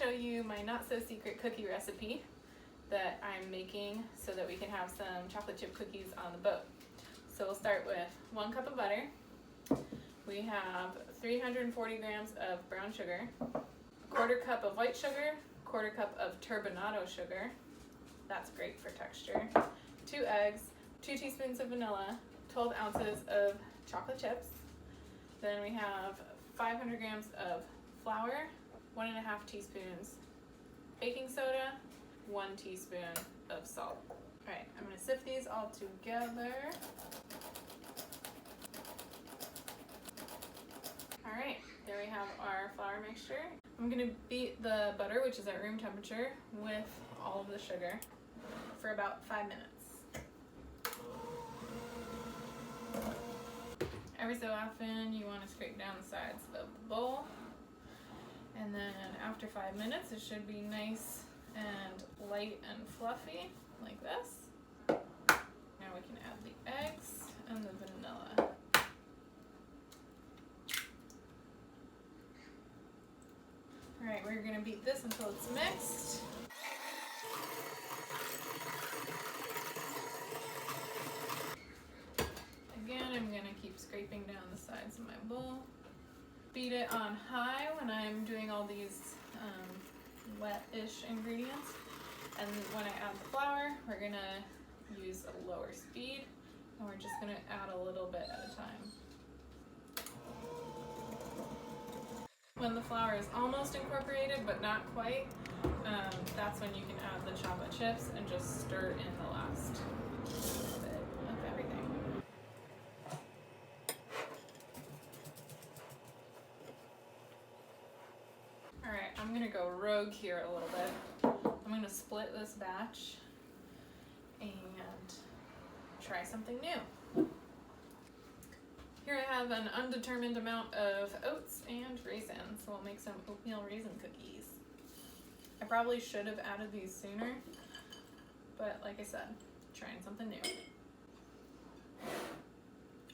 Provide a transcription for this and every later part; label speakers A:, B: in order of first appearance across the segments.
A: show you my not so secret cookie recipe that I'm making so that we can have some chocolate chip cookies on the boat. So we'll start with 1 cup of butter. We have 340 grams of brown sugar, 1/4 cup of white sugar, 1/4 cup of turbinado sugar. That's great for texture. 2 eggs, 2 teaspoons of vanilla, 12 ounces of chocolate chips. Then we have 500 grams of flour, 1.5 teaspoons baking soda, 1 teaspoon of salt. All right, I'm gonna sift these all together. All right, there we have our flour mixture. I'm gonna beat the butter, which is at room temperature, with all of the sugar for about 5 minutes. Every so often, you want to scrape down the sides of the bowl. And then after 5 minutes, it should be nice and light and fluffy, like this. Now we can add the eggs and the vanilla. All right, we're gonna beat this until it's mixed. Again, I'm gonna keep scraping down the sides of my bowl. Beat it on high when I'm doing all these wet-ish ingredients. And when I add the flour, we're gonna use a lower speed, and we're just gonna add a little bit at a time. When the flour is almost incorporated, but not quite, that's when you can add the chocolate chips and just stir in the last bit of everything. All right, I'm gonna go rogue here a little bit. I'm gonna split this batch and try something new. Here I have an undetermined amount of oats and raisins, so we'll make some oatmeal raisin cookies. I probably should have added these sooner, but like I said, trying something new.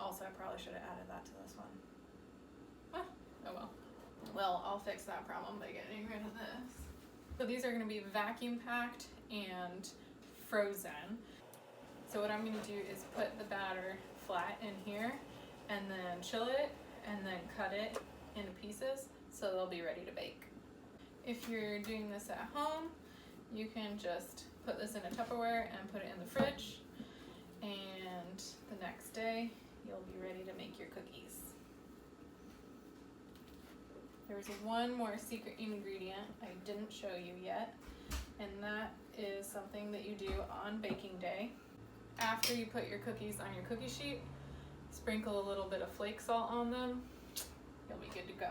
A: Also, I probably should have added that to this one. Oh well. Well, I'll fix that problem by getting rid of this. So these are going to be vacuum packed and frozen. So what I'm going to do is put the batter flat in here and then chill it and then cut it into pieces so they'll be ready to bake. If you're doing this at home, you can just put this in a Tupperware and put it in the fridge, and the next day you'll be ready to make your cookies. There's one more secret ingredient I didn't show you yet, and that is something that you do on baking day. After you put your cookies on your cookie sheet, sprinkle a little bit of flake salt on them, you'll be good to go.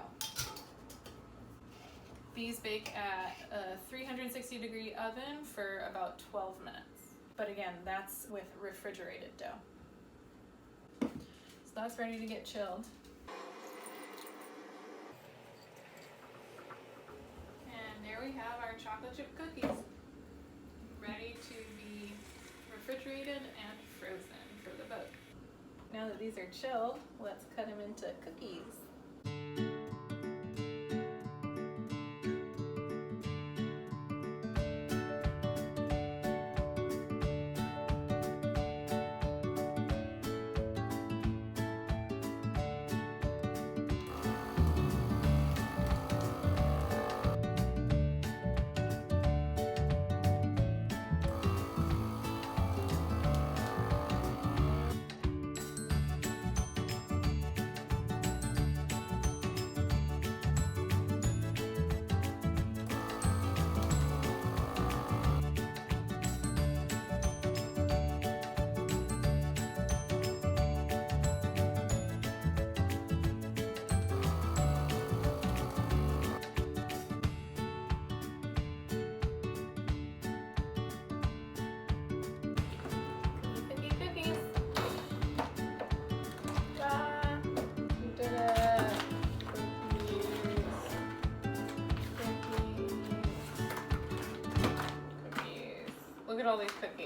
A: These bake at a 360-degree oven for about 12 minutes. But again, that's with refrigerated dough. So that's ready to get chilled. And there we have our chocolate chip cookies, ready to be refrigerated and frozen for the boat. Now that these are chilled, let's cut them into cookies. Look at all these cookies.